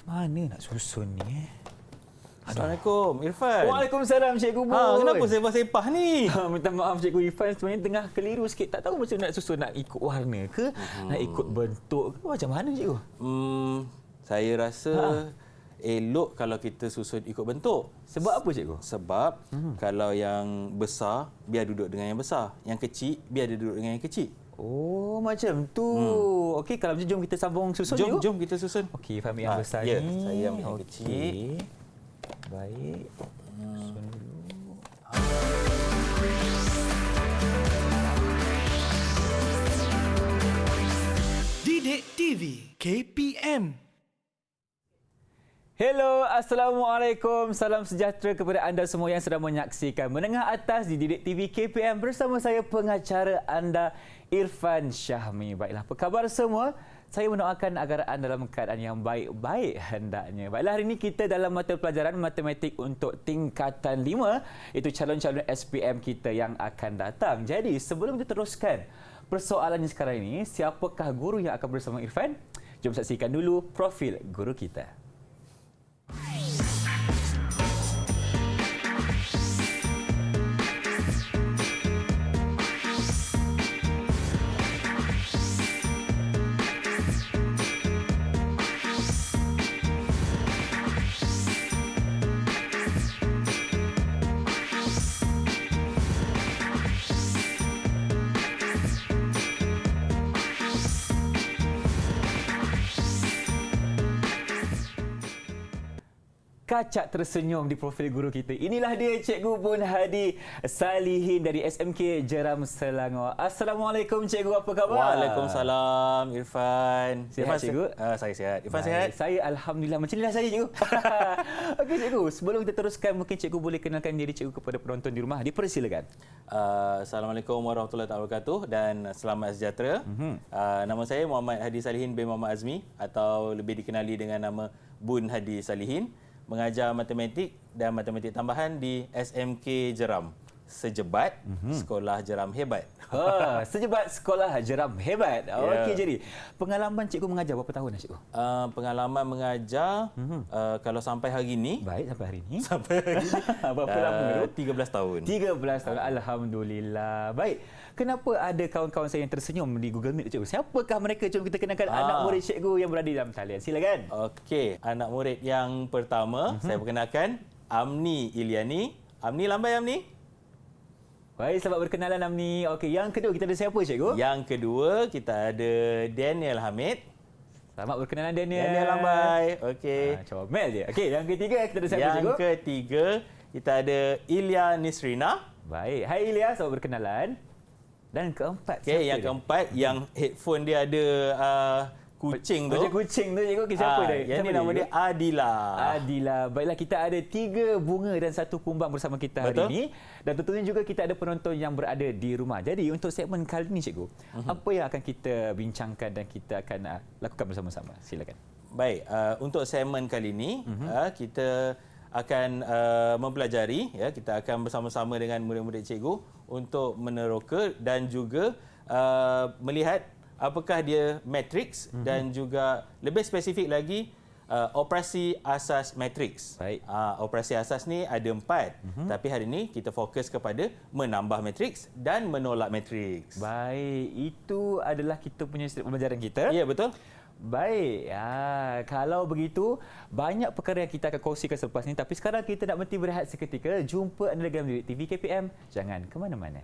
Mana nak susun ni? Assalamualaikum, Irfan. Waalaikumsalam, Cikgu Bun. Kenapa sepah-sepah ni? Minta maaf, Cikgu Irfan. Sebenarnya tengah keliru sikit. Tak tahu macam nak susun, nak ikut warna ke? Nak ikut bentuk ke? Macam mana, Cikgu? Saya rasa elok kalau kita susun ikut bentuk. Sebab apa, Cikgu? Sebab kalau yang besar, biar duduk dengan yang besar. Yang kecil, biar dia duduk dengan yang kecil. Oh, macam tu. Okey, kalau macam jom kita sambung susun, Cikgu. Jom kita susun. Okey, Irfan ambil yang besar ya, ni. saya ambil yang kecil. Baik. Susun dulu. Didik TV KPM. Hello, Assalamualaikum. Salam sejahtera kepada anda semua yang sedang menyaksikan Menengah Atas di Didik TV KPM bersama saya pengacara anda Irfan Syahmi. Baiklah, apa khabar semua? Saya mendoakan agar anda dalam keadaan yang baik-baik hendaknya. Baiklah, hari ini kita dalam mata pelajaran matematik untuk tingkatan 5. Itu calon-calon SPM kita yang akan datang. Jadi, sebelum kita teruskan persoalannya sekarang ini, siapakah guru yang akan bersama Irfan? Jom saksikan dulu profil guru kita. Kacak tersenyum di profil guru kita. Inilah dia Cikgu Bun Hadi Salihin dari SMK Jeram Selangor. Assalamualaikum Cikgu, apa khabar? Waalaikumsalam, Irfan. Sihat, Cikgu? Saya sihat. Irfan Baik. sihat? Saya Alhamdulillah. Macam inilah saya, Cikgu. Okey, Cikgu. Sebelum kita teruskan, mungkin Cikgu boleh kenalkan diri Cikgu kepada penonton di rumah. Dipersilakan. Assalamualaikum warahmatullahi wabarakatuh dan selamat sejahtera. Nama saya Muhammad Hadi Salihin bin Muhammad Azmi atau lebih dikenali dengan nama Bun Hadi Salihin. Mengajar matematik dan matematik tambahan di SMK Jeram. Sejebat, Sekolah Jeram Hebat. Sejebat Sekolah Jeram Hebat. Okey, jadi pengalaman Cikgu mengajar berapa tahun dah, Cikgu? Pengalaman mengajar kalau sampai hari ini. Baik, sampai hari ini. Sampai hari ini. Berapa lama tu? 13 tahun. 13 tahun. Alhamdulillah. Baik. Kenapa ada kawan-kawan saya yang tersenyum di Google Meet, Cikgu? Siapakah mereka? Jom kita kenalkan anak murid Cikgu yang berada dalam talian. Silakan. Okey, anak murid yang pertama saya perkenalkan Amni Iliani. Amni, lambai Amni. Baik, selamat berkenalan Amni. Okey, yang kedua kita ada siapa, Cikgu? Yang kedua kita ada Daniel Hamid. Selamat berkenalan Daniel. Daniel lambai. Okey. Comel je. Okey, yang ketiga kita ada siapa, Cikgu? Yang ketiga kita ada Ilya Nisrina. Baik. Hai Ilya, selamat berkenalan. Dan keempat. Okey, yang keempat yang headphone dia ada kucing tu. Macam kucing tu, Cikgu. Siapa dia? Yang ni nama dia Adila. Adila. Baiklah, kita ada 3 bunga dan 1 kumbang bersama kita hari ini. Dan tentunya juga kita ada penonton yang berada di rumah. Jadi untuk segmen kali ini, Cikgu, apa yang akan kita bincangkan dan kita akan lakukan bersama-sama? Silakan. Baik, untuk segmen kali ini kita akan mempelajari, kita akan bersama-sama dengan murid-murid cikgu untuk meneroka dan juga melihat apakah dia matriks dan juga lebih spesifik lagi operasi asas matriks. Baik. Operasi asas ni ada 4, tapi hari ini kita fokus kepada menambah matriks dan menolak matriks. Baik, itu adalah kita punya pembelajaran kita. Ya, betul. Baik, kalau begitu banyak perkara yang kita akan kongsikan selepas ini. Tapi sekarang kita nak berhenti berehat seketika. Jumpa anda dalam Didik TV KPM. Jangan ke mana-mana.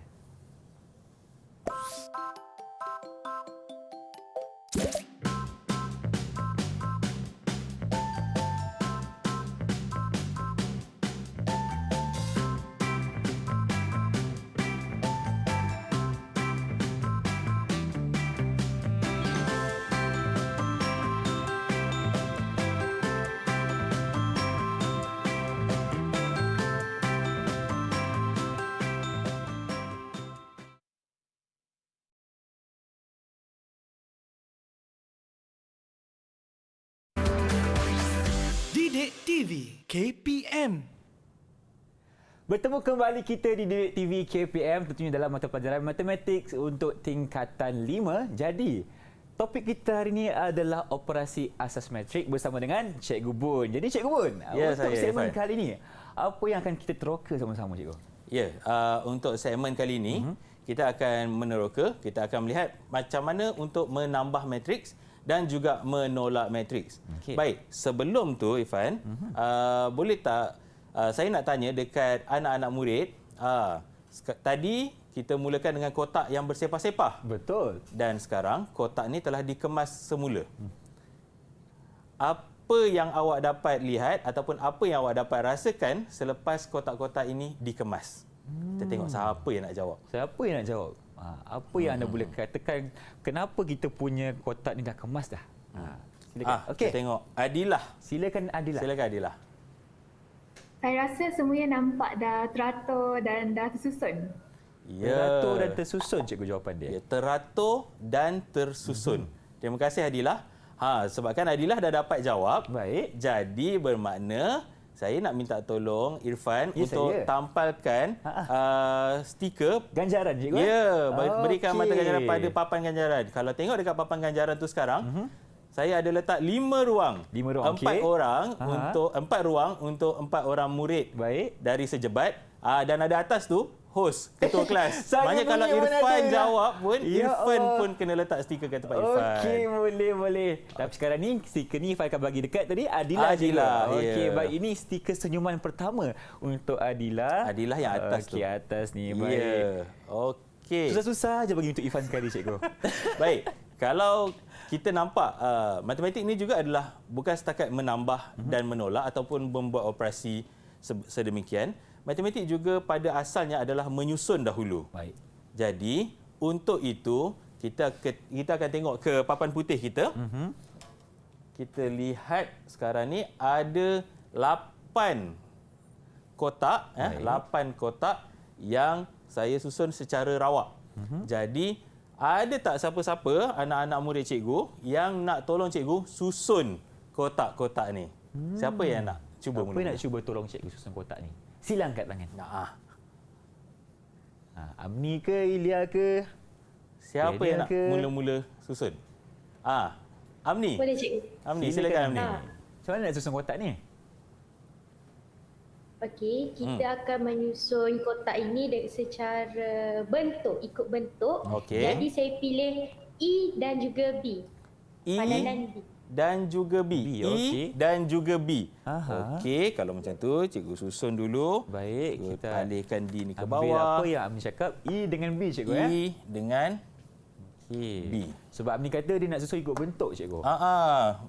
Didik TV KPM. Bertemu kembali kita di Didik TV KPM, tentunya dalam mata pelajaran matematik untuk tingkatan 5. Jadi, Topik kita hari ini adalah operasi asas metrik bersama dengan Cikgu Bun. Jadi Cikgu Bun, Ya, untuk saya, segmen Irfan. kali ini, apa yang akan kita teroka sama-sama Cikgu? Ya, untuk segmen kali ini, kita akan meneroka, kita akan melihat macam mana untuk menambah matriks dan juga menolak matriks. Okey. Baik, sebelum tu Irfan, boleh tak saya nak tanya dekat anak-anak murid, tadi kita mulakan dengan kotak yang bersepah-sepah Betul. dan sekarang kotak ni telah dikemas semula. Apa yang awak dapat lihat ataupun apa yang awak dapat rasakan selepas kotak-kotak ini dikemas? Kita tengok siapa yang nak jawab. Siapa yang nak jawab? Apa yang anda boleh katakan kenapa kita punya kotak ni dah kemas dah? Silakan. Kita tengok Adilah. Silakan Adilah. Silakan Adilah. Saya rasa semuanya nampak dah teratur dan dah tersusun. Teratur dan tersusun Cikgu jawapan dia. Ya, teratur dan tersusun. Terima kasih Adilah. Sebabkan Adilah dah dapat jawab. Baik. Jadi bermakna saya nak minta tolong Irfan Ya, untuk saya. tampalkan stiker. Ganjaran Cikgu. Ya, berikan mata Okey. ganjaran pada papan ganjaran. Kalau tengok dekat papan ganjaran tu sekarang, saya ada letak 5 ruang. 5 ruang, 4 okey. orang untuk 4 ruang untuk 4 orang murid Baik. dari sejebat. Dan ada atas tu host, ketua kelas. Saya Maknanya kalau punya mana Irfan ada. jawab pun, Ya Irfan Allah. pun kena letak stiker kat tempat Irfan. Okey, boleh. Tapi sekarang ni stiker ni Irfan akan bagi dekat tadi Adilah. Adilah, Cikgu. Okey, ya. baik, ini stiker senyuman pertama untuk Adilah. Adilah yang atas tu. Okey, atas ni. Baik. Ya. Okey. Susah-susah je bagi untuk Irfan sekali Cikgu. Baik, kalau kita nampak matematik ini juga adalah bukan setakat menambah dan menolak ataupun membuat operasi sedemikian. Matematik juga pada asalnya adalah menyusun dahulu. Baik. Jadi, untuk itu kita akan tengok ke papan putih kita. Kita lihat sekarang ni ada 8 kotak, 8 kotak yang saya susun secara rawak. Jadi, ada tak siapa-siapa anak-anak murid cikgu yang nak tolong cikgu susun kotak-kotak ni? Siapa yang nak cuba Siapa mula? yang nak cuba tolong Cikgu susun kotak ni? Sila angkat tangan. Amni ke, Ilya ke? Siapa Daniel yang nak ke? mula-mula susun? Amni. Boleh cikgu? Amni, silakan Amni. Macam mana nak susun kotak ni? Okey, kita akan menyusun kotak ini secara bentuk, ikut bentuk. Okey. Jadi saya pilih E dan juga B. E Padanan B. dan juga B. B, okey. E dan juga B. Aha. Okey, kalau macam tu cikgu susun dulu. Baik, Cikgu kita alihkan D ni ke ambil bawah. apa yang Amni cakap, E dengan B Cikgu. E dengan Okey. B. Sebab Amni kata dia nak susun ikut bentuk Cikgu.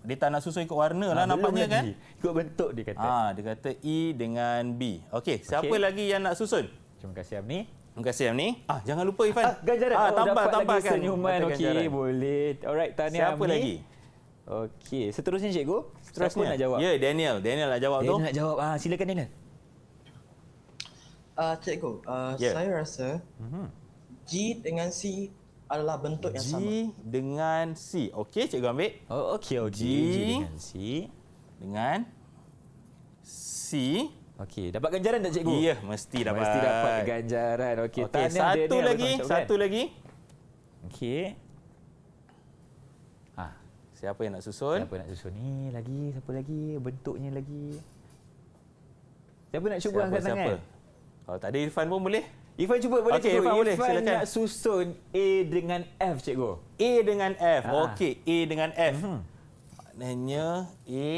dia tak nak susun ikut warna lah Belum nampaknya kan? lagi. Ikut bentuk dia kata. Dia kata E dengan B. Okey, siapa Okey. lagi yang nak susun? Terima kasih Amni. Terima kasih Amni. Jangan lupa Irfan. Ganjaran. Tambahkan lagi senyuman. mata Okey, ganjaran. boleh. Alright, tahniah Siapa Amni. lagi? Okey, seterusnya Cikgu. Seterusnya. Siapa nak jawab? Ya, Daniel. Daniel nak jawab tu. Daniel nak jawab. Silakan Daniel. Cikgu, Ya. saya rasa G dengan C adalah bentuk yang G sama. dengan C. Okey, cikgu ambil. Oh, okey. G. G dengan C. Dengan C. Okey, dapat ganjaran tak Cikgu? Ya, mesti dapat. Mesti dapat ganjaran. Okey, Okey, tahniah satu Daniel lagi, bersama satu ucapan. lagi. Okey. Siapa yang nak susun? Siapa nak susun ni lagi? Siapa lagi? Bentuknya lagi. Siapa nak cuba angkat tangan? Kalau tak ada Irfan pun boleh. Irfan cuba boleh Okey, Cikgu. Irfan boleh, Irfan silakan. nak susun A dengan F Cikgu. A dengan F. Okey, A dengan F. Mhm. Maknanya A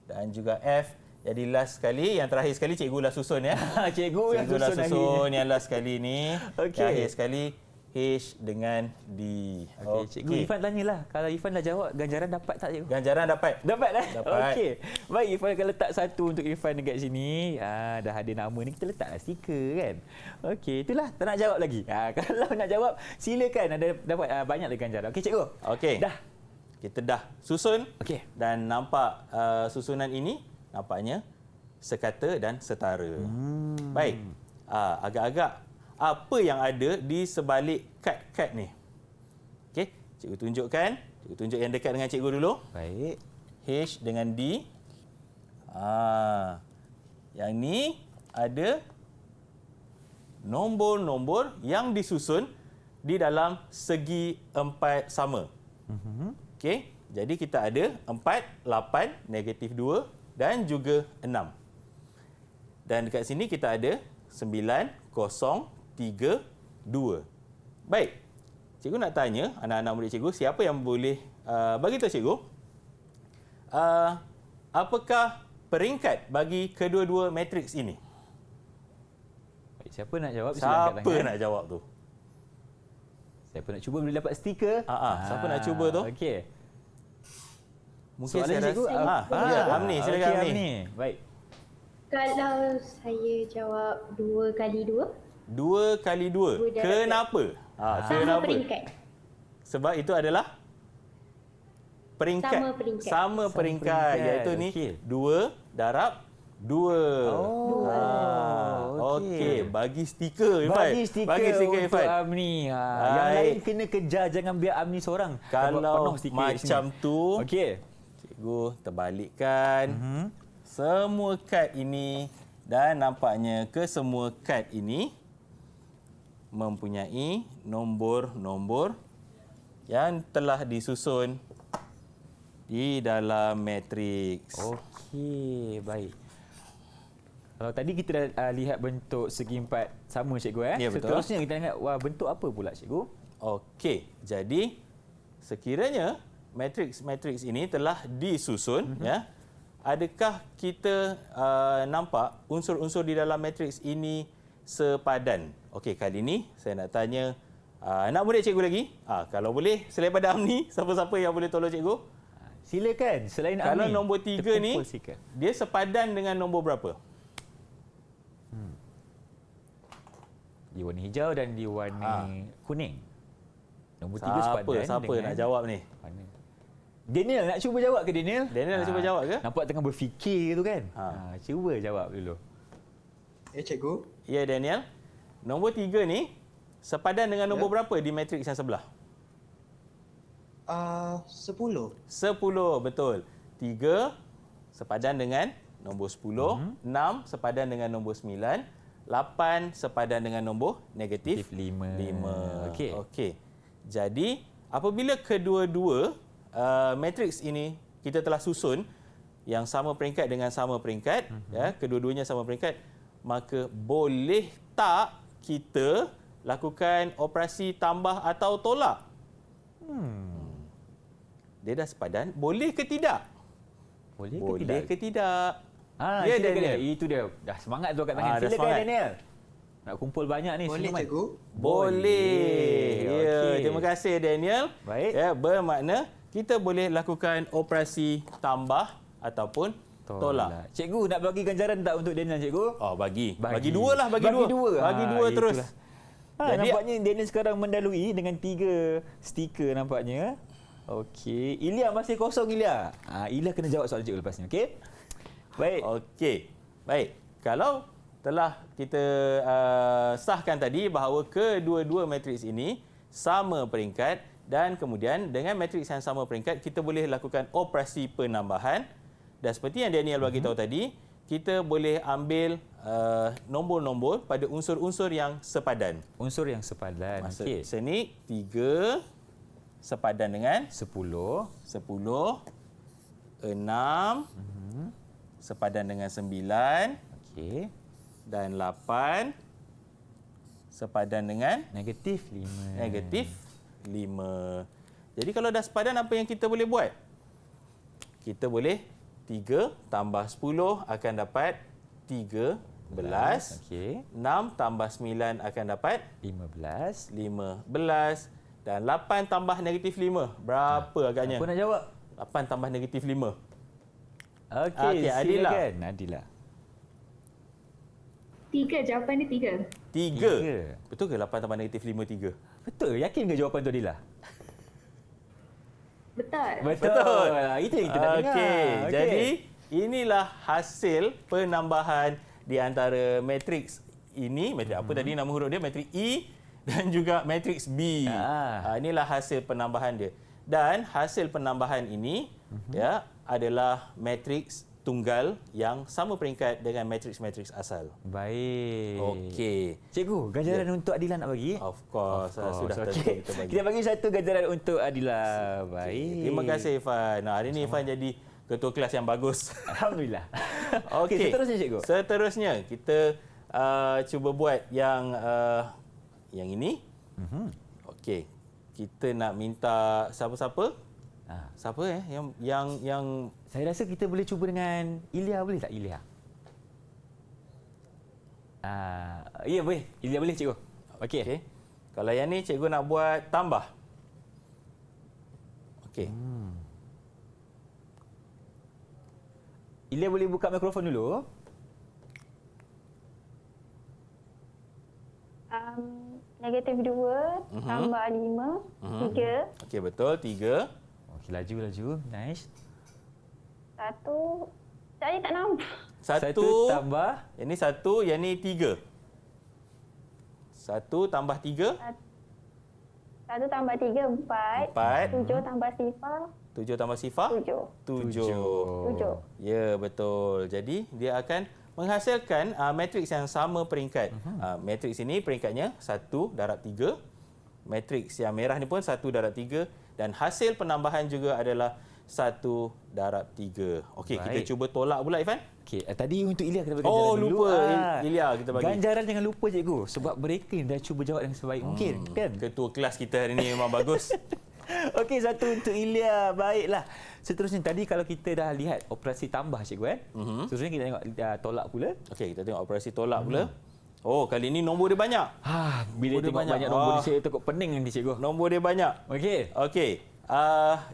dan juga F. Jadi last sekali, yang terakhir sekali cikgu lah susun ya. Cikgu yang Cikgu lah susun susun lagi. yang last sekali ni. Okey. Yang akhir sekali H dengan D. Okey, Cikgu Irfan tanyalah. Kalau Irfan dah jawab, ganjaran dapat tak Cikgu? Ganjaran dapat. Dapat dah? Dapat. Okey. Baik, Irfan akan letak satu untuk Irfan dekat sini. Dah ada nama ni, kita letaklah stiker kan. Okey, itulah. Tak nak jawab lagi. Kalau nak jawab, silakan. Ada dapat banyak lagi ganjaran. Okey, Cikgu? Okey. Dah. Kita dah susun. Okey. Dan nampak susunan ini nampaknya sekata dan setara. Baik. Agak-agak apa yang ada di sebalik kad-kad ni. Okey, cikgu tunjukkan. Cikgu tunjuk yang dekat dengan cikgu dulu. Baik. H dengan D. Yang ni ada nombor-nombor yang disusun di dalam segi empat sama. Okey, jadi kita ada 4, 8, negatif 2 dan juga 6. Dan dekat sini kita ada 9, 0, 3, 2. Baik, cikgu nak tanya anak-anak murid cikgu, siapa yang boleh bagi tahu cikgu apakah peringkat bagi kedua-dua matriks ini? Baik, siapa nak jawab? Sila angkat Siapa tangan. nak jawab tu? Siapa nak cuba boleh dapat stiker? Siapa nak cuba tu? Okey. Mungkin Soalan saya cikgu, rasa apa? ya, Amni, silakan Okey, Amni. Baik. Kalau saya jawab 2 kali 2, 2 kali 2. Dua darab Kenapa? sama Kenapa? peringkat. Sebab itu adalah peringkat. Sama peringkat. Sama peringkat. Iaitu ni Okey. 2 darab 2. Oh, Okey. Bagi stiker Irfan. Bagi stiker, Bagi stiker untuk Irfan. Amni. Yang Baik. lain kena kejar, jangan biar Amni seorang. Kalau Penuh stiker macam sini. tu, Okey. cikgu terbalikkan semua kad ini dan nampaknya kesemua kad ini mempunyai nombor-nombor yang telah disusun di dalam matriks. Okey, baik. Kalau tadi kita dah lihat bentuk segi empat sama cikgu Ya, betul. Seterusnya kita lihat bentuk apa pula cikgu? Okey, jadi sekiranya matriks-matriks ini telah disusun, ya, adakah kita nampak unsur-unsur di dalam matriks ini sepadan? Okey, kali ini saya nak tanya anak murid cikgu lagi. Kalau boleh, selain pada Amni, siapa-siapa yang boleh tolong cikgu? Silakan. Selain Kalau Amni, nombor 3 ni, terkumpul stiker. dia sepadan dengan nombor berapa? Di warna hijau dan di warna kuning. Nombor 3 sepadan Siapa dengan nak jawab ni? warna. Daniel nak cuba jawab ke Daniel? Daniel nak cuba jawab ke? Nampak tengah berfikir tu kan? Ha. Cuba jawab dulu. Cikgu. Ya, Daniel. Nombor 3 ni sepadan dengan nombor berapa di matriks yang sebelah? 10. 10, betul. 3 sepadan dengan nombor 10, 6 sepadan dengan nombor 9, 8 sepadan dengan nombor negatif 5. 5. Okey. Okey. Jadi, apabila kedua-dua matriks ini kita telah susun yang sama peringkat dengan sama peringkat, ya, kedua-duanya sama peringkat, maka boleh tak kita lakukan operasi tambah atau tolak? Dia dah sepadan, boleh ke tidak? Boleh ke Boleh tidak? ke tidak? Ya, Daniel. Daniel. Itu dia. Dah semangat tu kat tangan. Dah Silakan semangat. Daniel. Nak kumpul banyak ni Boleh, senyuman. cikgu? Boleh. Ya, Okey. terima kasih Daniel. Baik. Ya, bermakna kita boleh lakukan operasi tambah ataupun tolak. Cikgu nak bagi ganjaran tak untuk Daniel, cikgu? Oh, bagi. Bagi. Bagi dua lah, bagi dua. Bagi dua terus. Itulah. Jadi- Nampaknya Daniel sekarang mendalui dengan 3 stiker nampaknya. Okey. Ilya masih kosong, Ilya. Ilya kena jawab soalan cikgu lepas ni, okey? Baik. Okey. Baik. Kalau telah kita sahkan tadi bahawa kedua-dua matriks ini sama peringkat dan kemudian dengan matriks yang sama peringkat kita boleh lakukan operasi penambahan dan seperti yang Daniel bagi tahu tadi, kita boleh ambil nombor-nombor pada unsur-unsur yang sepadan. Unsur yang sepadan. Maksud Okey. sini 3 sepadan dengan 10. 10, 6 sepadan dengan 9 Okey. dan 8 sepadan dengan Negatif 5. negatif 5. Jadi kalau dah sepadan, apa yang kita boleh buat? Kita boleh 3 tambah 10 akan dapat 13. Okey. 6 tambah 9 akan dapat 15. 15. Dan 8 tambah negatif 5. Berapa agaknya? Apa nak jawab? 8 tambah negatif 5. Okey, Okey, Adila. silakan. Adila. 3, jawapan dia 3. 3. Betul ke 8 tambah negatif 5, 3? Betul? Yakin ke jawapan tu, Adila? Betul. Betul. Itu yang kita nak dengar. Okey. Jadi inilah hasil penambahan di antara matriks ini. Matriks apa tadi nama huruf dia? Matriks E dan juga matriks B. Inilah hasil penambahan dia. Dan hasil penambahan ini ya adalah matriks tunggal yang sama peringkat dengan matriks-matriks asal. Baik. Okey. Cikgu, ganjaran untuk Adila nak bagi? Of course, sudah tentu Okey. kita bagi. Kita bagi satu ganjaran untuk Adila. Baik. Terima kasih Irfan. Hari ini Irfan jadi ketua kelas yang bagus. Alhamdulillah. Okey. Seterusnya cikgu. Seterusnya kita cuba buat yang ini. Okey. Kita nak minta siapa-siapa? Siapa yang Saya rasa kita boleh cuba dengan Ilya, boleh tak Ilya? Ya boleh. Ilya boleh cikgu. Okey. okey. Kalau yang ni cikgu nak buat tambah. Okey. Ilya boleh buka mikrofon dulu. Negatif 2 tambah 5, 3. Okey, betul. 3. Okey, laju. Nice. 1. Saya tak nampak. 1 tambah. Yang ni 1, yang ni 3. 1 tambah 3. 1 tambah 3, 4. 4. 7 tambah sifar, 7 tambah sifar? 7. 7. Ya, betul. Jadi, dia akan menghasilkan matriks yang sama peringkat. Matriks ini peringkatnya 1 darab 3. Matriks yang merah ni pun 1 darab 3. Dan hasil penambahan juga adalah 1 darab 3. Okey, kita Baik. cuba tolak pula, Irfan. Okey, tadi untuk Ilya kita bagi ganjaran Oh, dulu. lupa. Ilya kita bagi. Ganjaran jangan lupa cikgu sebab mereka dah cuba jawab dengan sebaik mungkin kan. Ketua kelas kita hari ni memang bagus. Okey, satu untuk Ilya. Baiklah. Seterusnya tadi kalau kita dah lihat operasi tambah cikgu kan. Seterusnya kita tengok tolak pula. Okey, kita tengok operasi tolak pula. Oh, kali ni nombor dia banyak. Bila Nombor dia tengok banyak. banyak nombor ni saya takut pening nanti cikgu. Nombor dia banyak. Okey. Okey.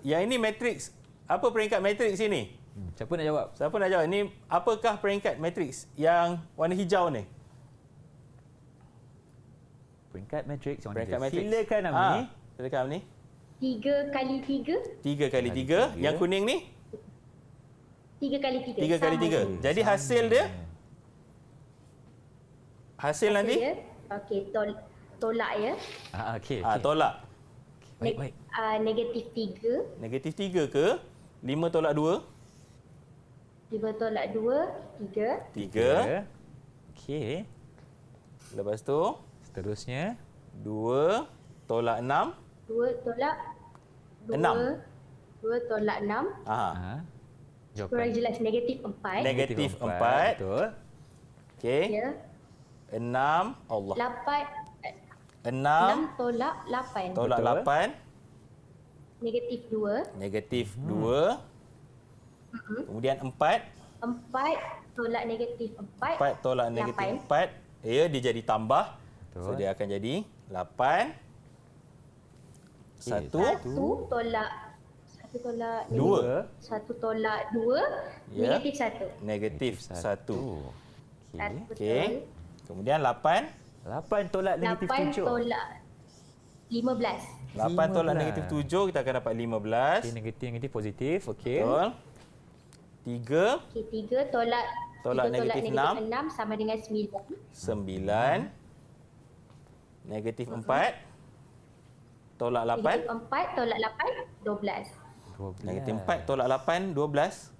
Yang ini matriks. Apa peringkat matriks ini? Siapa nak jawab? Siapa nak jawab? Ini apakah peringkat matriks yang warna hijau ni? Peringkat matriks yang Peringkat mana? matriks. Silakan Amni. Silakan Amni. 3 kali 3. 3 kali 3. Yang kuning ni? 3 kali 3. 3 kali 3. Jadi hasil dia? Hasil nanti? Okey, tolak ya. Okey. Tolak. Baik. Negatif 3. Negatif 3 ke? 5 tolak 2? 5 tolak 2, 3. 3. Okey. Lepas tu? Seterusnya 2 tolak 6? 2 tolak 2. 2 tolak 6. Kurang jelas, negatif 4. Negatif 4. Betul. Okey. Ya. 6. Allah. 6 6 tolak 8. tolak Betul. 8. Negatif 2. Negatif 2. Kemudian 4. 4 tolak negatif 4. 4 tolak negatif 4. Ya, dia jadi tambah. Betul. So, dia akan jadi 8. 1. 1 tolak 2. 1 tolak 2. Ya. Negatif 1. Negatif 1. Okey. Okey. Kemudian 8. 8 tolak negatif 8 7. tolak 15. 8 tolak 15. negatif 7, kita akan dapat 15. Okey, negatif positif. Okey. Betul. 3. Okey, 3 tolak Tolak 3 negatif 6 sama dengan 9. 9. Negatif 4. Tolak 8. Negatif 4 tolak 8, 12. 12. Negatif 4 tolak 8, 12.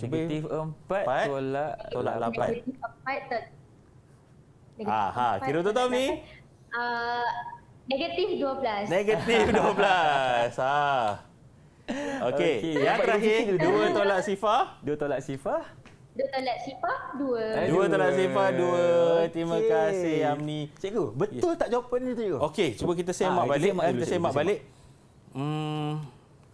Negatif 4 tolak 8. Negatif 4 tolak Kira betul tak ni? Negatif 12. Negatif 12. Okey. Okey, Yang dapat terakhir, rezeki dulu. 2 tolak sifar. 2 tolak sifar. 2 tolak sifar, 2. 2 tolak sifar, 2. Terima Okey. kasih, Amni. Cikgu, betul tak jawapan ni cikgu? Okey, cuba kita semak kita balik. semak dulu, Kita cikgu, semak semak. balik.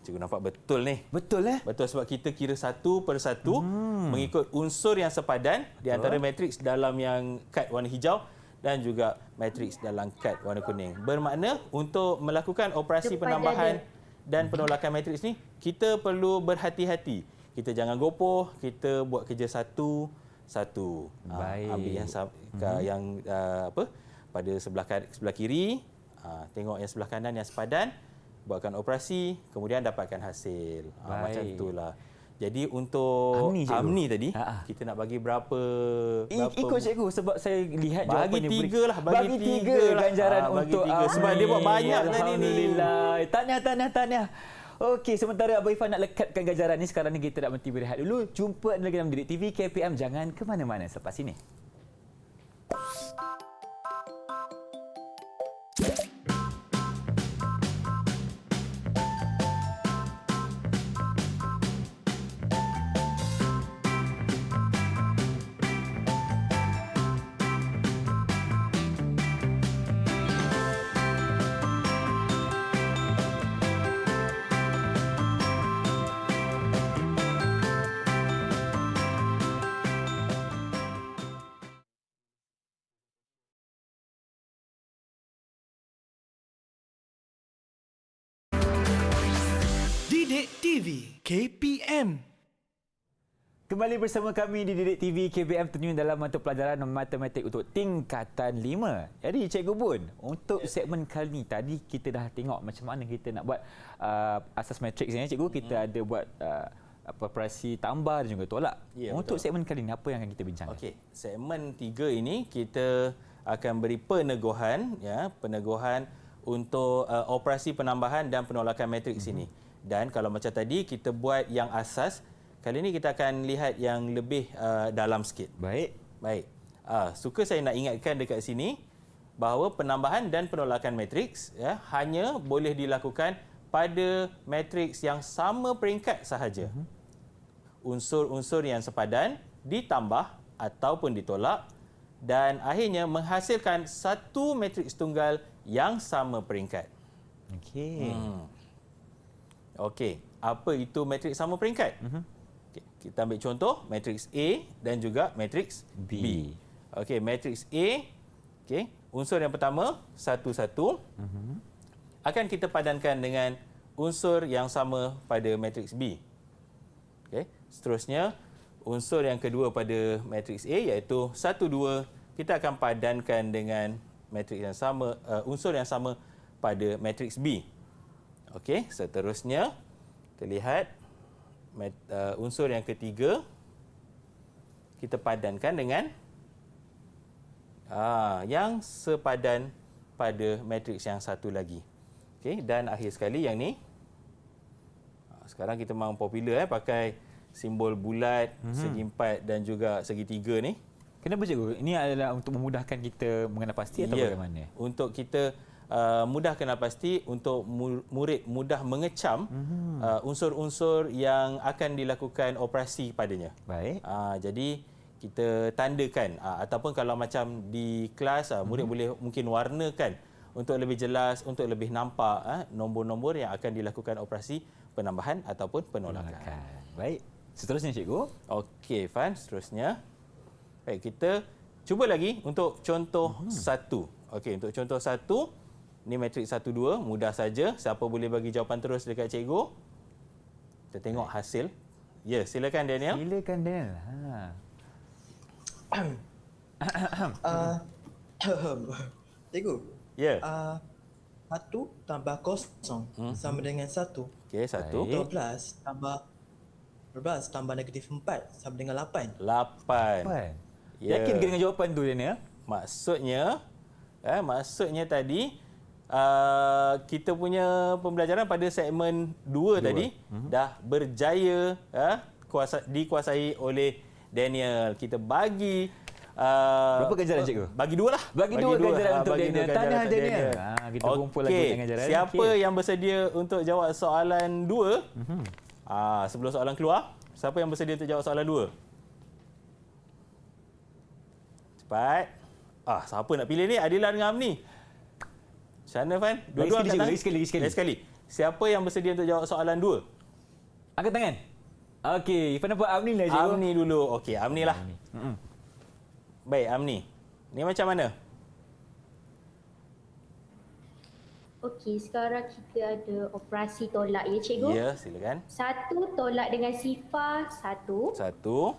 Cikgu nampak betul ni. Betul Betul, sebab kita kira satu per satu mengikut unsur yang sepadan di antara matriks dalam yang kad warna hijau dan juga matriks dalam kad warna kuning. Bermakna untuk melakukan operasi Depan penambahan dan penolakan matriks ni, kita perlu berhati-hati. Kita jangan gopoh, kita buat kerja satu-satu. Baik. Ambil yang pada sebelah kiri, tengok yang sebelah kanan yang sepadan, buatkan operasi, kemudian dapatkan hasil. Macam itulah. Jadi untuk Amni tadi, kita nak bagi berapa Ikut cikgu sebab saya lihat bagi jawapannya. 3 lah. Bagi 3 ganjaran bagi untuk 3. Sebab dia buat banyak tadi ni. Alhamdulillah. Tahniah. Okey, sementara Abang Irfan nak lekatkan ganjaran ni, sekarang ni kita nak berhenti berehat dulu. Jumpa lagi dalam Didik TV KPM. Jangan ke mana-mana selepas ini. Didik TV KPM. Kembali bersama kami di Didik TV KPM, tentunya dalam mata pelajaran matematik untuk tingkatan 5. Jadi Cikgu Bun, untuk segmen kali ni tadi kita dah tengok macam mana kita nak buat asas matriks ni, Cikgu. Kita ada buat operasi tambah dan juga tolak. Ya, Untuk betul. segmen kali ni apa yang akan kita bincangkan? Okey, segmen 3 ini kita akan beri peneguhan, peneguhan untuk operasi penambahan dan penolakan matriks ini. Dan kalau macam tadi kita buat yang asas, kali ini kita akan lihat yang lebih dalam sikit. Baik. Baik. Suka saya nak ingatkan dekat sini bahawa penambahan dan penolakan matriks hanya boleh dilakukan pada matriks yang sama peringkat sahaja. Unsur-unsur yang sepadan ditambah ataupun ditolak dan akhirnya menghasilkan satu matriks tunggal yang sama peringkat. Okey. Okey, apa itu matriks sama peringkat? Okay, kita ambil contoh matriks A dan juga matriks B. Okey, matriks A, okey, unsur yang pertama 1 1 akan kita padankan dengan unsur yang sama pada matriks B. Okey, seterusnya unsur yang kedua pada matriks A iaitu 1 2 kita akan padankan dengan matriks yang sama, unsur yang sama pada matriks B. Okey, seterusnya kita lihat unsur yang ketiga kita padankan dengan yang sepadan pada matriks yang satu lagi. Okey, dan akhir sekali yang ni. Sekarang kita memang popular pakai simbol bulat, segi empat dan juga segi tiga ni. Kenapa Cikgu? Ini adalah untuk memudahkan kita mengenal pasti atau bagaimana? Untuk kita mudah kenal pasti, untuk murid mudah mengecam unsur-unsur yang akan dilakukan operasi padanya. Baik. Jadi kita tandakan ataupun kalau macam di kelas murid boleh mungkin warnakan untuk lebih jelas, untuk lebih nampak nombor-nombor yang akan dilakukan operasi penambahan ataupun penolakan. Baik. Seterusnya Cikgu. Okey, Fan, seterusnya. Baik, kita cuba lagi untuk contoh satu. Okey, untuk contoh satu, ni matriks 1 2, mudah saja. Siapa boleh bagi jawapan terus dekat cikgu? Kita tengok hasil. Ya, silakan Daniel. Silakan Daniel. Cikgu. Ya. 1 tambah kosong sama dengan 1. Okey, 1. 12 tambah negatif 4 sama dengan 8. 8. Ya. Yakin ke dengan jawapan tu Daniel? Maksudnya tadi kita punya pembelajaran pada segmen 2 tadi dah berjaya dikuasai oleh Daniel. Kita bagi berapa ganjaran cikgu? Bagi 2 lah. Bagi 2 ganjaran untuk Daniel. Tahniah Daniel. Kita kumpul lagi dengan ganjaran. Siapa yang bersedia untuk jawab soalan 2? Sebelum soalan keluar, siapa yang bersedia untuk jawab soalan 2? Cepat. Siapa nak pilih ni? Adila dengan Amni. Macam mana, Fan? Dua-dua angkat tangan. Lagi sekali. Siapa yang bersedia untuk jawab soalan 2? Angkat tangan. Okey, Irfan nampak Amni lah cikgu. Amni dulu. Okey, Amni lah. Baik, Amni. Ni macam mana? Okey, sekarang kita ada operasi tolak ya cikgu. Ya, silakan. 1 tolak dengan sifar 1. 1.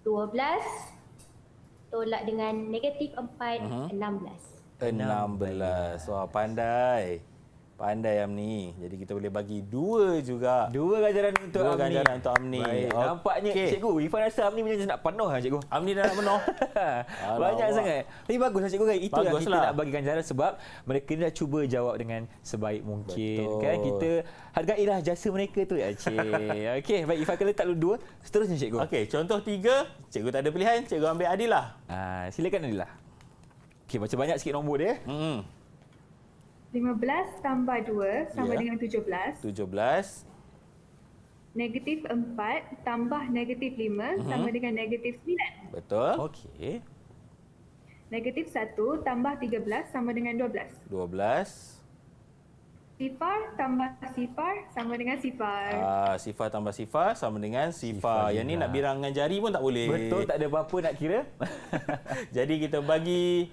12 tolak dengan negatif 4, 16. 16. Wah, pandai. Pandai Amni. Jadi kita boleh bagi 2 juga. 2 ganjaran untuk Dua Amni. ganjaran untuk Amni. Baik. Okey. Nampaknya cikgu, Irfan rasa Amni punya nak penuh lah cikgu. Amni dah nak penuh. Banyak Alamak. sangat. Tapi bagus lah cikgu kan. Itu yang kita Baguslah. nak bagi ganjaran sebab mereka nak cuba jawab dengan sebaik mungkin. Betul. Kan kita hargailah jasa mereka tu ya cik. Okey, baik Irfan kalau tak dulu 2, seterusnya cikgu. Okey, contoh 3, cikgu tak ada pilihan, cikgu ambil Adilah. Silakan Adilah. Okey, baca banyak sikit nombor dia. 15 tambah 2 sama Ya. dengan 17. 17. Negatif 4 tambah negatif 5 sama dengan negatif 9. Betul. Okey. Negatif 1 tambah 13 sama dengan 12. 12. Sifar tambah sifar sama dengan sifar. Sifar tambah sifar sama dengan Sifar sifar. Yang ni juga. nak birang dengan jari pun tak boleh. Betul, tak ada apa-apa nak kira. Jadi kita bagi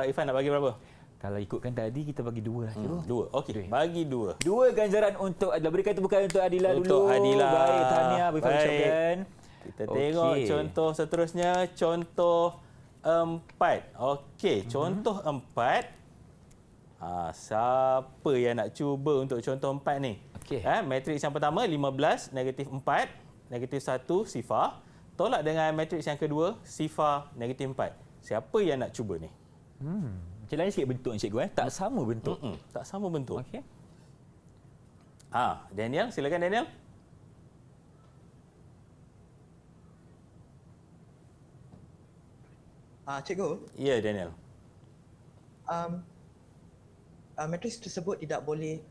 Irfan nak bagi berapa? Kalau ikutkan tadi kita bagi 2 lah cikgu. 2. Okey, bagi 2. 2 ganjaran untuk Adilah. Berikan tepukan untuk Adilah dulu. Untuk Adilah. Baik, tahniah Irfan Baik. ucapkan. Kita tengok Okey. contoh seterusnya, contoh 4. Okey, contoh 4. Siapa yang nak cuba untuk contoh 4 ni? Okey. Matriks yang pertama 15, negatif 4, negatif 1, sifar. Tolak dengan matriks yang kedua, sifar, negatif 4. Siapa yang nak cuba ni? Macam lain sikit bentuk cikgu tak sama bentuk. Tak sama bentuk. Okey. Daniel, silakan Daniel. Cikgu, Ya, Daniel. matriks tersebut tidak boleh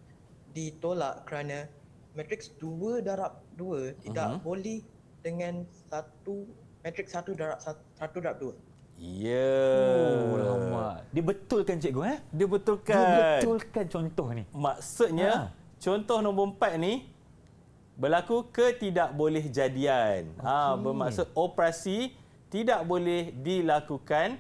ditolak kerana matriks 2 darab 2 tidak boleh dengan matriks 1 darab 2. Ya. Oh, lama. Dia betulkan cikgu Dia betulkan. Dia betulkan contoh ni. Maksudnya, contoh nombor 4 ni berlaku ketidakbolehjadian. Bermaksud operasi tidak boleh dilakukan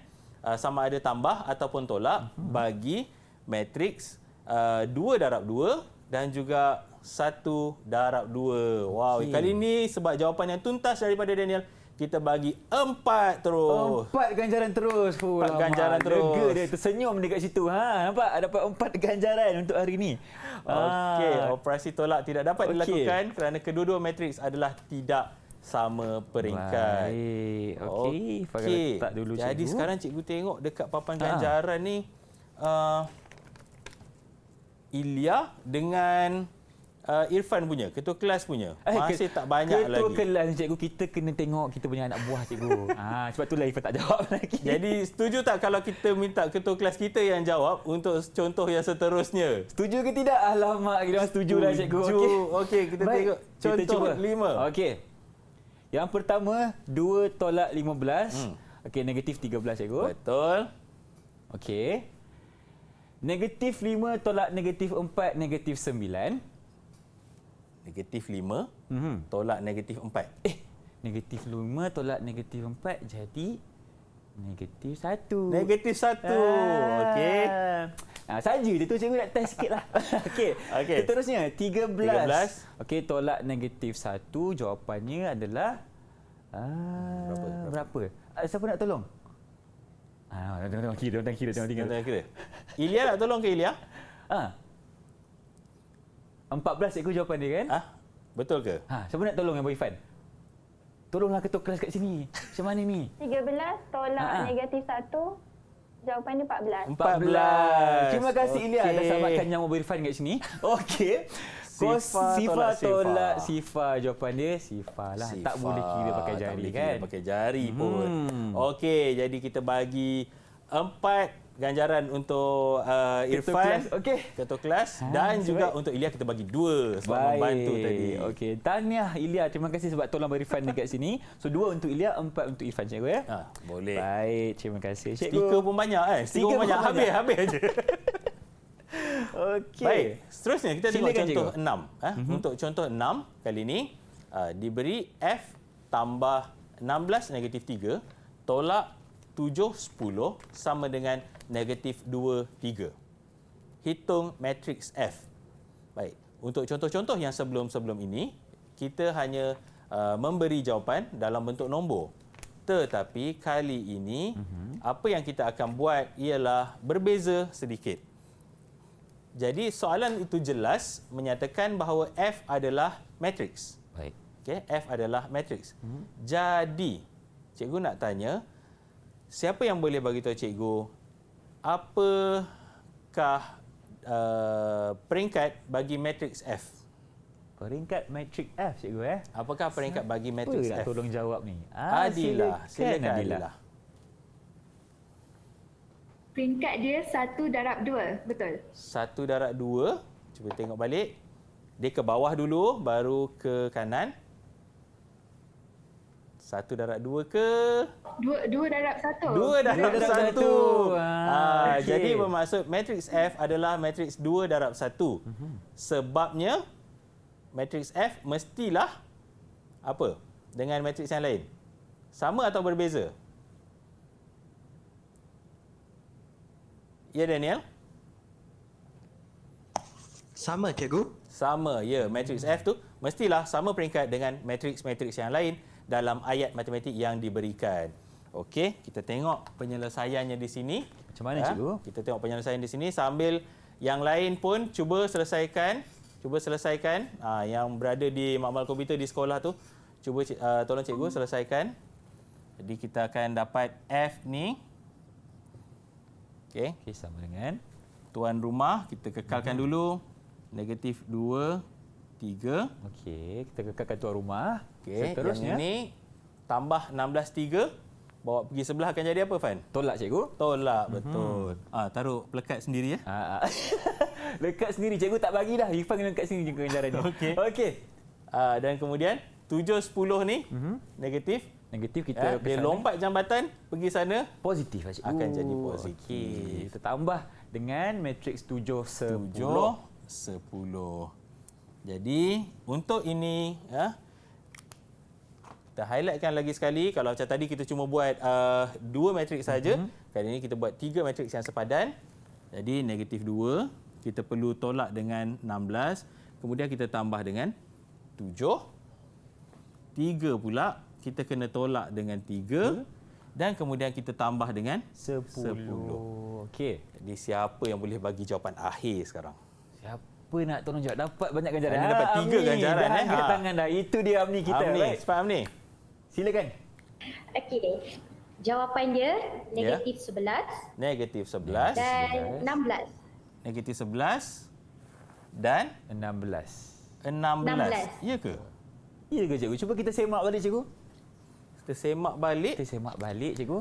sama ada tambah ataupun tolak bagi matriks 2 darab 2 dan juga 1 darab 2. Wow, kali ni sebab jawapan yang tuntas daripada Daniel, kita bagi 4 terus. 4 ganjaran terus. 4 ganjaran terus. Lega dia tersenyum dekat situ. Nampak? Dapat 4 ganjaran untuk hari ni. Okey, operasi tolak tidak dapat Okey. dilakukan kerana kedua-dua matriks adalah tidak sama peringkat. Baik. Okey. Okey. Letak dulu cikgu. Jadi sekarang cikgu tengok dekat papan ganjaran ni Ilya dengan Irfan punya, ketua kelas punya. Masih tak banyak ketua lagi. kelas cikgu, kita kena tengok kita punya anak buah cikgu. Sebab itulah Irfan tak jawab lagi. Jadi setuju tak kalau kita minta ketua kelas kita yang jawab untuk contoh yang seterusnya? Setuju ke tidak? Alamak, kita setuju lah cikgu. Okey, kita Baik, tengok kita contoh cuba. 5. Okey. Yang pertama, 2 tolak 15. Okey, negatif 13 cikgu. Betul. Okey. Negatif 5 tolak negatif 4, negatif 9. Negatif 5 tolak negatif 4. Negatif 5 tolak negatif 4 jadi negatif 1. Negatif 1. Okey. Saja je tu cikgu nak test sikit lah. Okey. Okey. Seterusnya 13. 13. Okey, tolak negatif 1 jawapannya adalah berapa? Siapa nak tolong? Tengok kira, tengok kira. Tengok kira. Ilya nak tolong ke Ilya? 14 cikgu jawapan dia kan? Betul ke? Siapa nak tolong yang Irfan? Tolonglah ketua kelas kat sini. Macam mana ni? 13 tolak negatif 1, jawapan dia 14. 14. Terima kasih Ilya Okey. dah selamatkan nyawa Irfan kat sini. Okey. Sifar tolak sifar. Jawapan dia sifar lah. Tak boleh kira pakai Tak jari boleh kan? kira pakai jari pun. Okey, jadi kita bagi 4 ganjaran untuk Irfan, Okey. ketua kelas dan juga untuk Ilya kita bagi 2 sebab membantu tadi. Okey. Tahniah Ilya. Terima kasih sebab tolong Irfan dekat sini. So 2 untuk Ilya, 4 untuk Irfan cikgu ya. Boleh. Baik, terima kasih cikgu. Stiker pun banyak kan? Stiker pun banyak. Habis aje. Okey. Baik, seterusnya kita tengok Silakan, contoh cikgu. 6. Untuk contoh 6 kali ini diberi F tambah 16 negatif 3 tolak 7 10 sama dengan negatif 2 3. Hitung matriks F. Baik, untuk contoh-contoh yang sebelum-sebelum ini kita hanya memberi jawapan dalam bentuk nombor. Tetapi kali ini apa yang kita akan buat ialah berbeza sedikit. Jadi soalan itu jelas menyatakan bahawa F adalah matriks. Baik. Okey, F adalah matriks. Jadi, cikgu nak tanya, siapa yang boleh bagi tahu cikgu apakah peringkat bagi matriks F? Peringkat matriks F, cikgu Apakah peringkat bagi Apa matriks nak F? tolong jawab ni? Silakan Adilah. Peringkat dia 1/2, betul? 1/2. Cuba tengok balik. Dia ke bawah dulu, baru ke kanan. 1/2 ke? 2/1. 2/1. Okey. Jadi bermaksud matriks F adalah matriks 2/1. Sebabnya matriks F mestilah apa? Dengan matriks yang lain. Sama atau berbeza? Ya, Daniel? Sama, cikgu. Sama, ya. Matriks F tu mestilah sama peringkat dengan matriks-matriks yang lain dalam ayat matematik yang diberikan. Okey, kita tengok penyelesaiannya di sini. Macam mana, cikgu? Kita tengok penyelesaian di sini sambil yang lain pun cuba selesaikan. Yang berada di makmal komputer di sekolah tu, cuba tolong cikgu selesaikan. Jadi kita akan dapat F ni. Okey. Okey, sama dengan Tuan rumah kita kekalkan dulu negatif 2, 3. okey, kita kekalkan tuan rumah. Okey, Seterusnya yang ini tambah 16, 3. Bawa pergi sebelah akan jadi apa, Fan? tolak, cikgu. Tolak, betul. Taruh pelekat sendiri ya. Lekat sendiri, cikgu tak bagi dah. Irfan kena lekat sini je ganjaran ni. Okey. Okey. Dan kemudian 7, 10 ni negatif. Negatif kita Dia ke sana. lompat jambatan pergi sana. Positif lah, cikgu. Akan jadi positif. Okey, kita tambah dengan matriks 7, 10. 7, 10. Jadi untuk ini kita highlightkan lagi sekali. Kalau macam tadi kita cuma buat 2 matriks saja, kali ini kita buat 3 matriks yang sepadan. Jadi negatif 2 kita perlu tolak dengan 16, kemudian kita tambah dengan 7. 3 pula kita kena tolak dengan 3 dan kemudian kita tambah dengan 10. Okey. Jadi siapa yang boleh bagi jawapan akhir sekarang? Siapa nak tolong jawab? Dapat banyak ganjaran. Ini dapat 3 Amni, ganjaran. Dah angkat tangan dah. Itu dia Amni kita. Amni, Baik. cepat Amni. Silakan. Okey. Jawapan dia negatif 11 Negatif 11. dan 16. Negatif 11 dan 16. 16. Ya ke? Ya ke, cikgu? Cuba kita semak balik, cikgu. Kita semak balik. Kita semak balik, cikgu.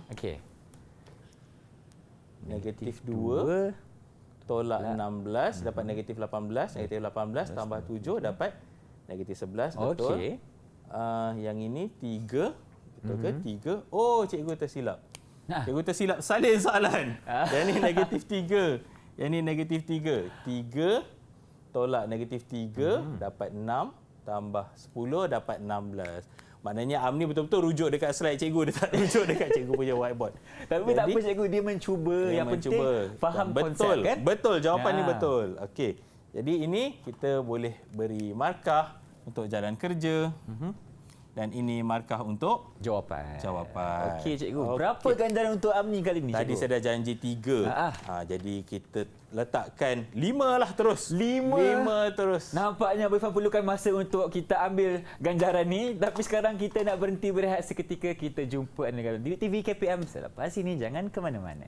Okey. Negatif 2 tolak 16 dapat negatif 18. Negatif 18 tambah 7 dapat negatif 11. Betul. Okey. Yang ini 3. Betul ke? 3. Oh, cikgu tersilap. Nah. Cikgu tersilap salin soalan. Yang ini negatif 3. Yang ini negatif 3. 3 tolak negatif 3 dapat 6 tambah 10 dapat 16. Maknanya Amni betul-betul rujuk dekat slide cikgu, dia tak rujuk dekat cikgu punya whiteboard. Tapi tak apa, cikgu, dia mencuba. Yang penting faham betul, konsep kan? Betul, jawapan ni betul. Okey. Jadi ini kita boleh beri markah untuk jalan kerja. Dan ini markah untuk Jawapan. jawapan. Okey, cikgu. Okey. Berapa ganjaran untuk Amni kali ni, Tadi cikgu? saya dah janji 3. Jadi kita letakkan 5 lah terus. 5 terus. Nampaknya Abang Irfan perlukan masa untuk kita ambil ganjaran ni. Tapi sekarang kita nak berhenti berehat seketika. Kita jumpa anda di TV KPM selepas ini. Jangan ke mana-mana.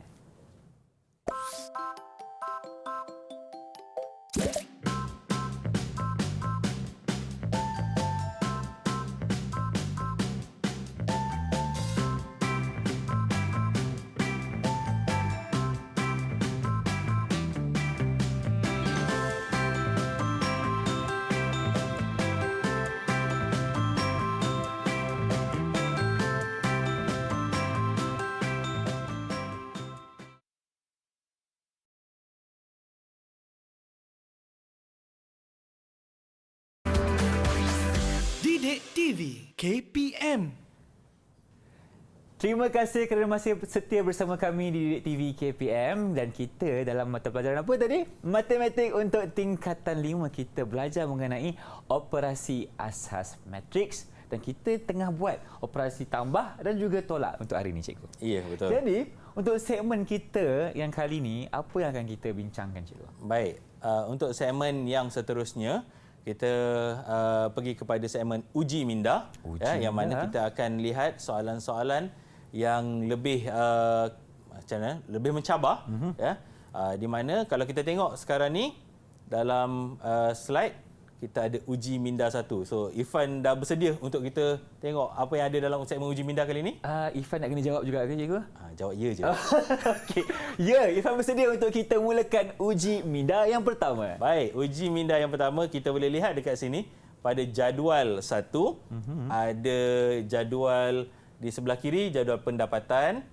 Didik TV KPM. Terima kasih kerana masih setia bersama kami di Didik TV KPM. Dan kita dalam mata pelajaran apa tadi? Matematik untuk tingkatan 5. Kita belajar mengenai operasi asas matriks. Dan kita tengah buat operasi tambah dan juga tolak untuk hari ini, cikgu. Ya, betul. Jadi, Untuk segmen kita yang kali ni, apa yang akan kita bincangkan, cikgu? Baik, untuk segmen yang seterusnya, kita pergi kepada segmen uji minda, yang mana kita akan lihat soalan-soalan yang lebih macam mana, lebih mencabar, di mana kalau kita tengok sekarang ni dalam slide kita ada uji minda 1. So Irfan dah bersedia untuk kita tengok apa yang ada dalam segmen uji minda kali ni? Irfan nak kena jawab juga ke, cikgu? Jawab ya je. Okey. Ya, Irfan bersedia untuk kita mulakan uji minda yang pertama. Baik, uji minda yang pertama kita boleh lihat dekat sini pada jadual 1 ada jadual di sebelah kiri, jadual pendapatan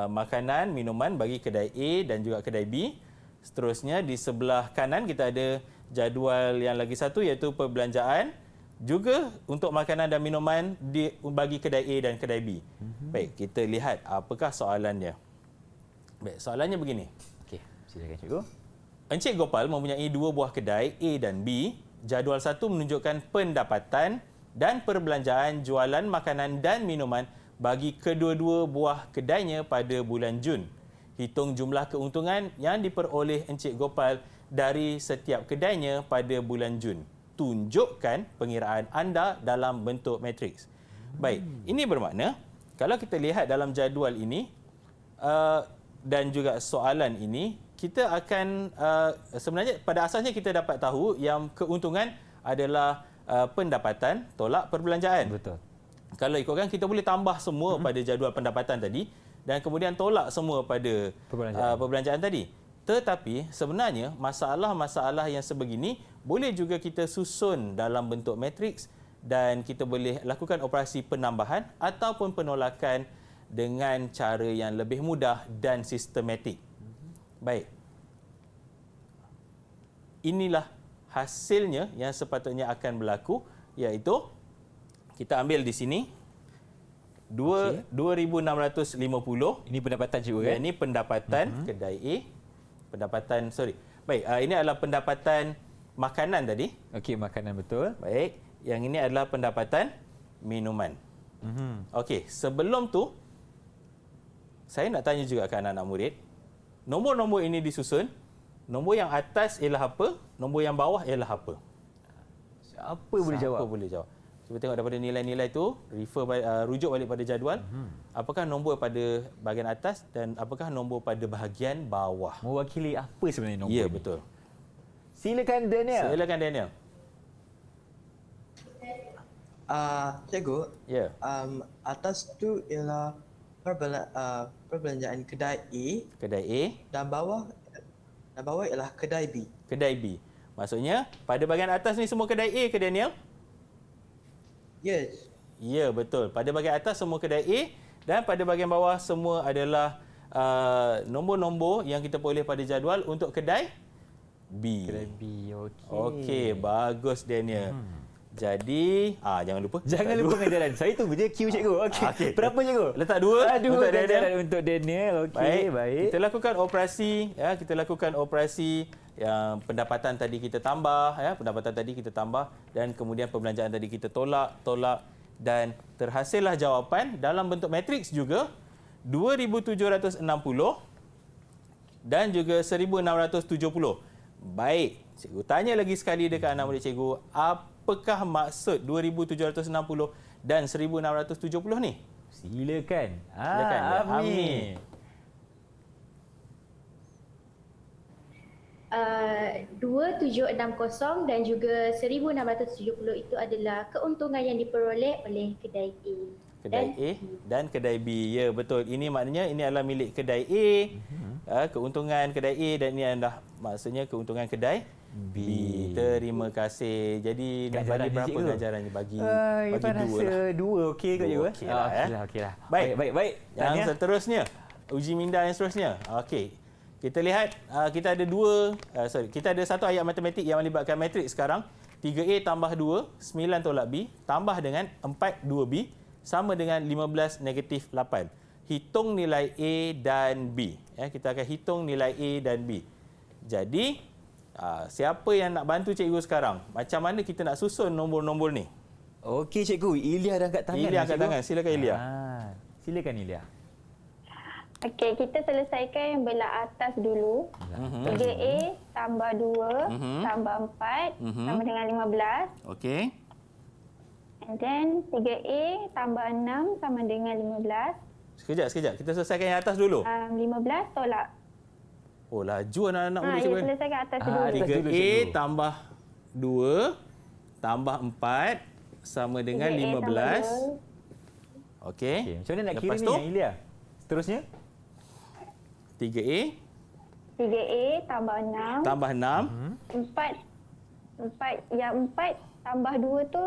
makanan, minuman bagi kedai A dan juga kedai B. Seterusnya di sebelah kanan kita ada jadual yang lagi satu iaitu perbelanjaan juga untuk makanan dan minuman bagi kedai A dan kedai B. Baik, kita lihat apakah soalannya. Baik, soalannya begini. Okey, silakan cikgu. Encik Gopal mempunyai 2 buah kedai A dan B. Jadual 1 menunjukkan pendapatan dan perbelanjaan jualan makanan dan minuman bagi kedua-dua buah kedainya pada bulan Jun. Hitung jumlah keuntungan yang diperoleh Encik Gopal dari setiap kedainya pada bulan Jun. Tunjukkan pengiraan anda dalam bentuk matriks. Baik, ini bermakna kalau kita lihat dalam jadual ini dan juga soalan ini, kita akan sebenarnya pada asasnya kita dapat tahu yang keuntungan adalah pendapatan tolak perbelanjaan. Betul. Kalau ikutkan kita boleh tambah semua pada jadual pendapatan tadi dan kemudian tolak semua pada perbelanjaan tadi. Tetapi sebenarnya masalah-masalah yang sebegini boleh juga kita susun dalam bentuk matriks dan kita boleh lakukan operasi penambahan ataupun penolakan dengan cara yang lebih mudah dan sistematik. Baik. Inilah hasilnya yang sepatutnya akan berlaku, iaitu kita ambil di sini 2,650. Ini pendapatan cikgu kan? Ini pendapatan kedai A. Baik, ini adalah pendapatan makanan tadi. Okey, makanan betul. Baik, yang ini adalah pendapatan minuman. Okey, sebelum tu saya nak tanya juga ke anak-anak murid. Nombor-nombor ini disusun. Nombor yang atas ialah apa? Nombor yang bawah ialah apa? Siapa boleh jawab? Siapa boleh jawab? Cuba tengok daripada nilai-nilai tu, rujuk balik pada jadual. Apakah nombor pada bahagian atas dan apakah nombor pada bahagian bawah? Mewakili apa sebenarnya nombor Ya, ini? betul. Silakan Daniel. Silakan Daniel. Cikgu, Ya. atas tu ialah perbelanjaan kedai A Kedai A, dan bawah ialah kedai B. kedai B. Maksudnya pada bahagian atas ni semua kedai A ke Daniel? Yes. Ya, betul. Pada bahagian atas semua kedai A dan pada bahagian bawah semua adalah nombor-nombor yang kita peroleh pada jadual untuk kedai B. Kedai B, okey. Okey, bagus Daniel. Jadi, jangan lupa. Jangan lupa ganjaran. Saya tunggu je Q cikgu. Okey. Okey. Berapa cikgu? Letak 2 Dua untuk ganjaran Daniel. untuk Daniel. Okey, baik. Kita lakukan operasi, kita lakukan operasi yang pendapatan tadi kita tambah, pendapatan tadi kita tambah dan kemudian perbelanjaan tadi kita tolak dan terhasillah jawapan dalam bentuk matriks juga 2,760 dan juga 1,670. Baik, cikgu tanya lagi sekali dekat anak murid cikgu, apakah maksud 2,760 dan 1,670 ni? Silakan. Silakan, Amni. 2760 dan juga 1670 itu adalah keuntungan yang diperoleh oleh kedai A. Kedai A dan kedai B. Ya, betul. Ini maknanya ini adalah milik kedai A, keuntungan kedai A dan ini adalah maksudnya keuntungan kedai B. Terima kasih. Jadi nak bagi berapa ganjarannya? Bagi dua lah. Dua okey ke cikgu? Okeylah. Baik. Yang seterusnya, uji minda yang seterusnya. Okey. Kita lihat kita ada satu ayat matematik yang melibatkan matriks sekarang. 3A tambah 2, 9 tolak B, tambah dengan 4 2B sama dengan 15 negatif 8. Hitung nilai A dan B. Kita akan hitung nilai A dan B. Jadi, siapa yang nak bantu cikgu sekarang? Macam mana kita nak susun nombor-nombor ni? Okey cikgu, Ilya dah angkat tangan. Ilya angkat tangan. Silakan Ilya. Silakan Ilya. Okey, kita selesaikan yang belah atas dulu. 3A tambah 2 tambah 4 sama dengan 15. Okey. And then 3A tambah 6 sama dengan 15. Sekejap. Kita selesaikan yang atas dulu. 15 tolak. Oh, laju anak-anak murid Ya, cikgu. selesaikan atas dulu. atas. 3A tambah 2 tambah 4 sama dengan 3A tambah 15. 2. Okey. Okey, macam mana nak kira Lepas ni tu, yang Ilya? Seterusnya? 3A 3A tambah 6. tambah 6. 4 yang 4 tambah 2 tu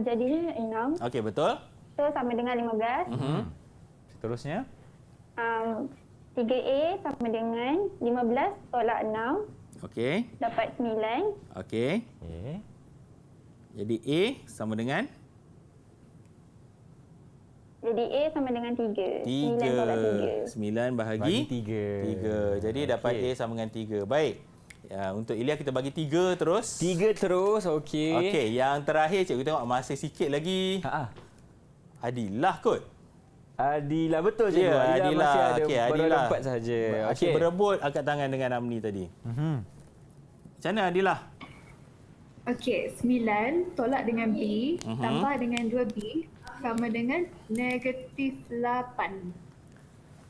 jadinya 6. Okey, betul. So sama dengan 15. Seterusnya? 3A sama dengan 15 tolak 6 Okey. dapat 9. Okey. Okey. Jadi A sama dengan Jadi A sama dengan 3. 9 tolak 3. 9 bahagi Bagi 3. 3. Jadi dapat A sama dengan 3. Baik. Ya, untuk Ilya kita bagi 3 terus. 3 terus, okey. Okey, yang terakhir cikgu tengok masih sikit lagi. Ha. Adilah kot. Adilah, betul cikgu. Ya, Adilah Adilah. masih ada Okey, baru Adilah. 4 saja. Okey, berebut angkat tangan dengan Amni tadi. Macam mana Adilah? Okey, 9 tolak dengan B tambah dengan 2B sama dengan negatif 8.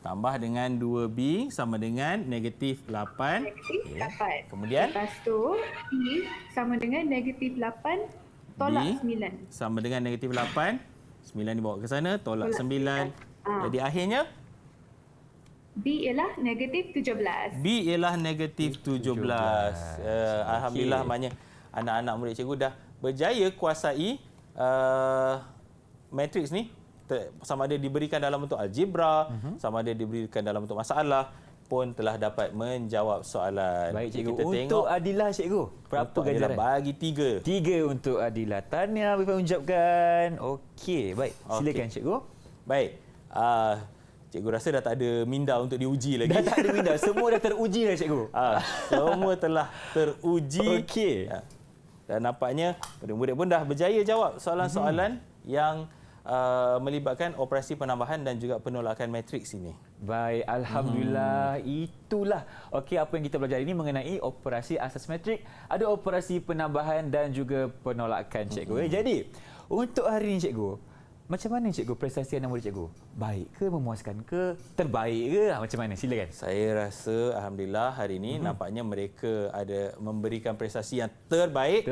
Tambah dengan 2B sama dengan negatif 8. Negatif 8. Kemudian Lepas tu, B sama dengan negatif 8 tolak B 9. sama dengan negatif 8. 9 dibawa ke sana, tolak 9. Jadi akhirnya B ialah negatif 17. B ialah negatif 17. Alhamdulillah, maknanya anak-anak murid cikgu dah berjaya kuasai matriks ni, sama ada diberikan dalam bentuk algebra, sama ada diberikan dalam bentuk masalah, pun telah dapat menjawab soalan. Baik cikgu. Kita Untuk tengok Adilah cikgu, berapa untuk Adilah ganjaran? bagi 3. 3 untuk Adilah. Tahniah Bifan ucapkan. Okey, baik. Silakan cikgu. Baik. Cikgu rasa dah tak ada minda untuk diuji lagi. Dah tak ada minda. Semua dah teruji dah cikgu. Semua telah teruji. Okey. Dan nampaknya murid-murid pun dah berjaya jawab soalan-soalan yang melibatkan operasi penambahan dan juga penolakan matriks ini. Baik, alhamdulillah. Itulah okey apa yang kita belajar ini mengenai operasi asas matrik, ada operasi penambahan dan juga penolakan cikgu. Jadi, untuk hari ini cikgu, macam mana cikgu prestasi anak murid cikgu? Baik ke, memuaskan ke, terbaik ke? Macam mana? Silakan. Saya rasa alhamdulillah hari ini nampaknya mereka ada memberikan prestasi yang terbaik.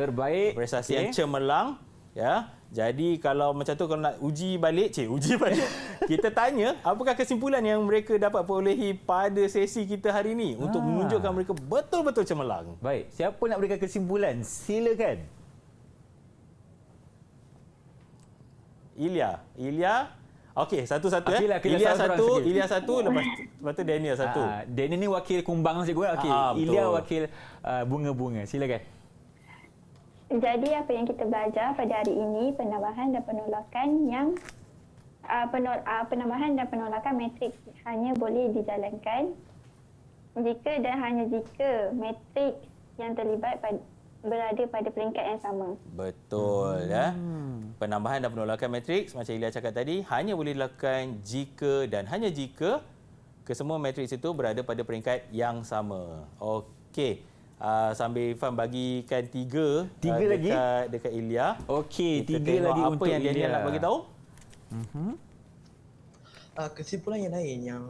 Prestasi yang cemerlang, ya. Jadi kalau macam tu, kalau nak uji balik, kita tanya apakah kesimpulan yang mereka dapat perolehi pada sesi kita hari ini untuk menunjukkan mereka betul-betul cemerlang. Baik, siapa nak berikan kesimpulan? Silakan. Ilya. Okey, satu-satu Okeylah, Ilya seorang-seorang satu, sikit. Ilya satu, lepas tu Daniel satu. Daniel ni wakil kumbang cikgu. Okey, betul. Ilya wakil bunga-bunga. Silakan. Jadi apa yang kita belajar pada hari ini, penambahan dan penolakan yang penambahan dan penolakan matriks hanya boleh dijalankan jika dan hanya jika matriks yang terlibat berada pada peringkat yang sama. Betul, ya. Penambahan dan penolakan matriks macam Ilya cakap tadi hanya boleh dilakukan jika dan hanya jika kesemua matriks itu berada pada peringkat yang sama. Okey. Sambil Irfan bagikan 3 lagi dekat Ilya. Okey, Kita 3 tengok lagi apa untuk yang Daniel Ilya. nak bagi tahu. Kesimpulan yang lain yang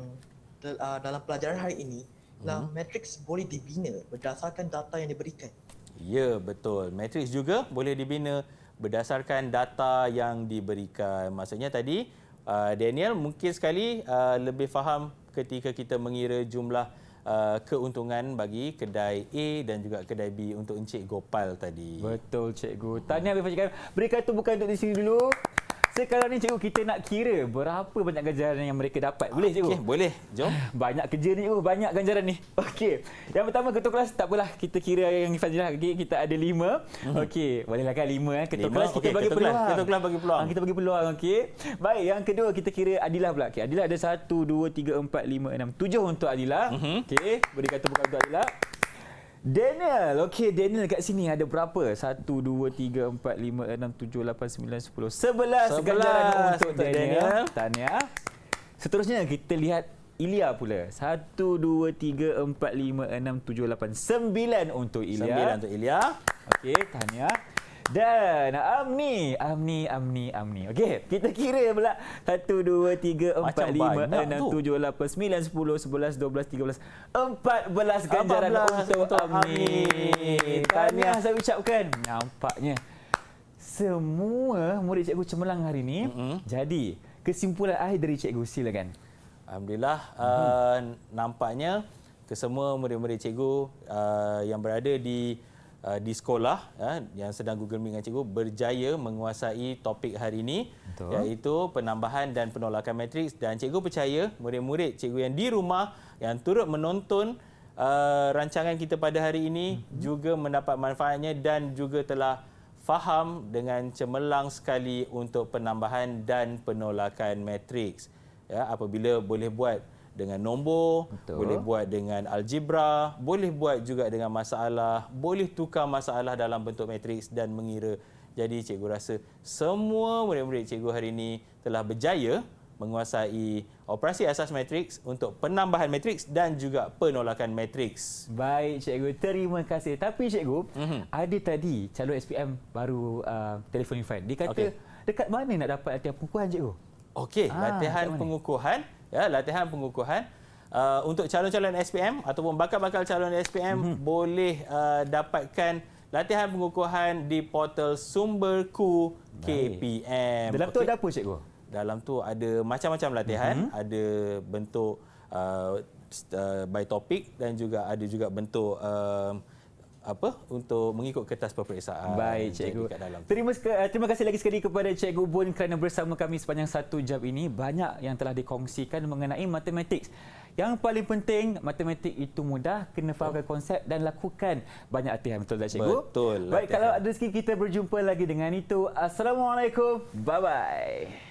dalam pelajaran hari ini adalah matriks boleh dibina berdasarkan data yang diberikan. Ya, betul. Matriks juga boleh dibina berdasarkan data yang diberikan. Maksudnya tadi Daniel mungkin sekali lebih faham ketika kita mengira jumlah keuntungan bagi kedai A dan juga kedai B untuk Encik Gopal tadi. Betul cikgu. Tahniah Bifan cakap. Berikan tumpukan untuk di sini dulu. Sekarang ni cikgu, kita nak kira berapa banyak ganjaran yang mereka dapat. Boleh cikgu? Okey, boleh. Jom. Banyak kerja ni cikgu, banyak ganjaran ni. Okey. Yang pertama ketua kelas, tak apalah, kita kira yang Ifan je lah. Okey, kita ada 5. Okey, bolehlah kan 5 ketua kelas kita Okey, bagi ketua peluang. ketua kelas bagi peluang. Kita bagi peluang, okey. Baik, yang kedua kita kira Adilah pula. Okey, Adilah ada 1 2 3 4 5 6 7 untuk Adilah. Okey, berikan tepukan untuk Adilah. Daniel, okey, Daniel kat sini ada berapa? 1 2 3 4 5 6 7 8 9 10 11 ganjaran untuk Daniel. Tahniah. Seterusnya kita lihat Ilya pula. 1, 2, 3, 4, 5, 6, 7, 8, 9 untuk Ilya. 9 untuk Ilya. Okey, tahniah. Dan Amni. Okey, kita kira pula. 1, 2, 3, 4, Macam 5, banyak 6, tu. 7, 8, 9, 10, 11, 12, 13, 14 ganjaran 14 untuk Amni. Tahniah Tahniah. saya ucapkan. Nampaknya semua murid cikgu cemerlang hari ini. Jadi, kesimpulan akhir dari cikgu, silakan. Alhamdulillah, nampaknya kesemua murid-murid cikgu yang berada di sekolah yang sedang Google Meet dengan cikgu berjaya menguasai topik hari ini. Betul. Iaitu penambahan dan penolakan matriks, dan cikgu percaya murid-murid cikgu yang di rumah yang turut menonton rancangan kita pada hari ini juga mendapat manfaatnya dan juga telah faham dengan cemerlang sekali untuk penambahan dan penolakan matriks. Ya, apabila boleh buat dengan nombor, Betul. boleh buat dengan algebra, boleh buat juga dengan masalah, boleh tukar masalah dalam bentuk matriks dan mengira. Jadi cikgu rasa semua murid-murid cikgu hari ini telah berjaya menguasai operasi asas matriks untuk penambahan matriks dan juga penolakan matriks. Baik cikgu, terima kasih. Tapi cikgu, ada tadi calon SPM baru telefon Irfan. Dia kata, Okey. dekat mana nak dapat latihan pengukuhan cikgu? Okey, kat latihan mana? pengukuhan, latihan pengukuhan untuk calon-calon SPM ataupun bakal-bakal calon SPM boleh dapatkan latihan pengukuhan di portal Sumberku KPM. Dalam tu ada apa cikgu? Dalam tu ada macam-macam latihan, ada bentuk by topik dan juga ada juga bentuk untuk mengikut kertas peperiksaan. Baik Jadi cikgu. kat dalam tu. Terima kasih lagi sekali kepada Cikgu Bun kerana bersama kami sepanjang 1 jam ini. Banyak yang telah dikongsikan mengenai matematik. Yang paling penting, matematik itu mudah, kena fahamkan konsep dan lakukan banyak latihan. Betul tak cikgu? Betul, Baik, latihan. kalau ada rezeki kita berjumpa lagi dengan itu. Assalamualaikum. Bye-bye.